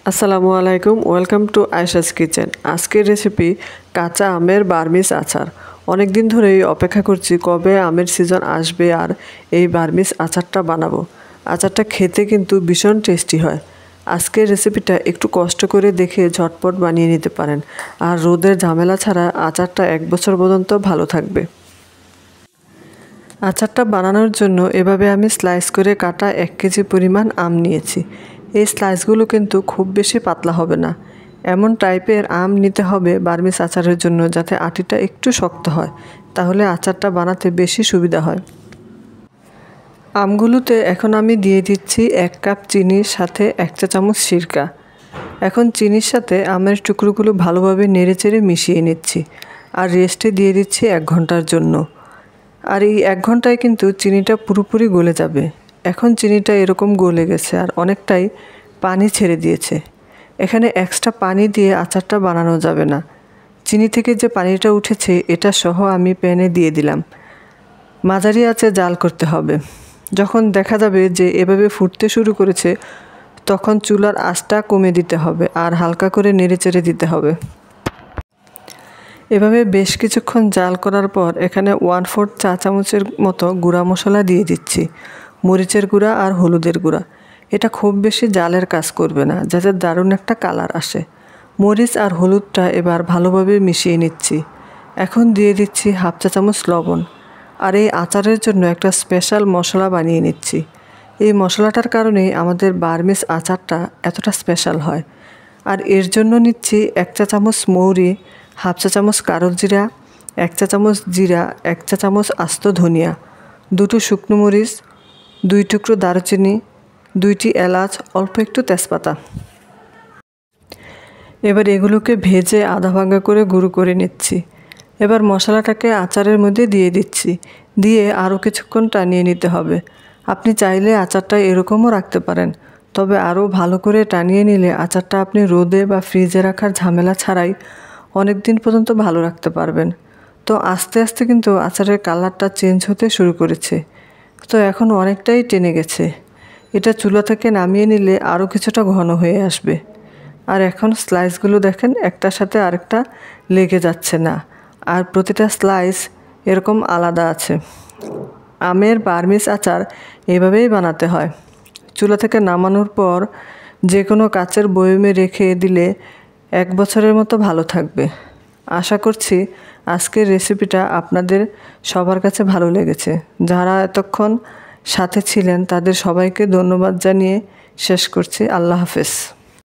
আসসালামু আলাইকুম, welcome to Ayesha's kitchen. আজকের রেসিপি কাঁচা আমের বার্মিস আচার। অনেক দিন ধরেই অপেক্ষা করছি কবে আমের সিজন আসবে আর এই বার্মিস আচারটা বানাবো। আচারটা খেতে কিন্তু ভীষণ টেস্টি হয়। আজকের রেসিপিটা একটু কষ্ট করে দেখে ঝটপট বানিয়ে নিতে পারেন, আর রোদের ঝামেলা ছাড়া আচারটা 1 বছর পর্যন্ত ভালো থাকবে। আচারটা বানানোর জন্য এভাবে আমি স্লাইস করে কাটা 1 কেজি পরিমাণ আম নিয়েছি। এই স্লাইসগুলো কিন্তু খুব বেশি পাতলা হবে না, এমন টাইপের আম নিতে হবে বার্মিস আচারের জন্য যাতে আটিটা একটু শক্ত হয়, তাহলে আচারটা বানাতে বেশি সুবিধা হয়। আমগুলোতে এখন আমি দিয়ে দিচ্ছি 1 কাপ চিনির সাথে 1 চা চামচ সিরকা। এখন চিনির সাথে আমের টুকরোগুলো ভালোভাবে নেড়েচেড়ে মিশিয়ে নিচ্ছি আর রেস্টে দিয়ে দিচ্ছি 1 ঘন্টার জন্য। আর এই 1 ঘন্টায় কিন্তু চিনিটা পুরোপুরি গলে যাবে। এখন চিনিটা এরকম গলে গেছে আর অনেকটাই পানি ছেড়ে দিয়েছে। এখানে এক্সট্রা পানি দিয়ে আচারটা বানানো যাবে না। চিনি থেকে যে পানিটা উঠেছে এটা সহ আমি প্যানে দিয়ে দিলাম। মাঝারি আঁচে জাল করতে হবে। যখন দেখা যাবে যে এভাবে ফুটতে শুরু করেছে তখন চুলার আঁচটা কমে দিতে হবে আর হালকা করে নেড়েচেড়ে দিতে হবে। এভাবে বেশ কিছুক্ষণ জাল করার পর এখানে 1/4 চা চামচের মতো গুঁড়া মশলা দিয়ে দিচ্ছি, মরিচের গুঁড়া আর হলুদের গুঁড়া। এটা খুব বেশি জালের কাজ করবে না, যাতে দারুণ একটা কালার আসে। মরিচ আর হলুদটা এবার ভালোভাবে মিশিয়ে নিচ্ছি। এখন দিয়ে দিচ্ছি 1/2 চা চামচ লবণ। আর এই আচারের জন্য একটা স্পেশাল মশলা বানিয়ে নিচ্ছি। এই মশলাটার কারণেই আমাদের বার্মিস আচারটা এতটা স্পেশাল হয়। আর এর জন্য নিচ্ছি 1 চা চামচ মৌরি, 1/2 চা চামচ কালো জিরা, 1 চা চামচ জিরা, 1 চা চামচ আস্ত ধনিয়া, 2টো শুকনো মরিচ, 2 টুকরো দারুচিনি, 2টি এলাচ, অল্প একটু তেজপাতা। এবার এগুলোকে ভেজে আধা ভাঙা করে গুঁড়ো করে নিচ্ছি। এবার মশলাটাকে আচারের মধ্যে দিয়ে দিচ্ছি, দিয়ে আরও কিছুক্ষণ টানিয়ে নিতে হবে। আপনি চাইলে আচারটা এরকমও রাখতে পারেন, তবে আরও ভালো করে টানিয়ে নিলে আচারটা আপনি রোদে বা ফ্রিজে রাখার ঝামেলা ছাড়াই অনেক দিন পর্যন্ত ভালো রাখতে পারবেন। তো আস্তে আস্তে কিন্তু আচারের কালারটা চেঞ্জ হতে শুরু করেছে। তো এখন অনেকটাই টেনে গেছে। এটা চুলা থেকে নামিয়ে নিলে আরও কিছুটা ঘন হয়ে আসবে। আর এখন স্লাইসগুলো দেখেন একটার সাথে আরেকটা লেগে যাচ্ছে না, আর প্রতিটা স্লাইস এরকম আলাদা আছে। আমের বার্মিস আচার এভাবেই বানাতে হয়। চুলা থেকে নামানোর পর যে কোনো কাচের বয়মে রেখে দিলে 1 বছরের মতো ভালো থাকবে। আশা করছি আজকের রেসিপিটা আপনাদের সবার কাছে ভালো লেগেছে। যারা এতক্ষণ সাথে ছিলেন তাদের সবাইকে ধন্যবাদ জানিয়ে শেষ করছি। আল্লাহ হাফেজ।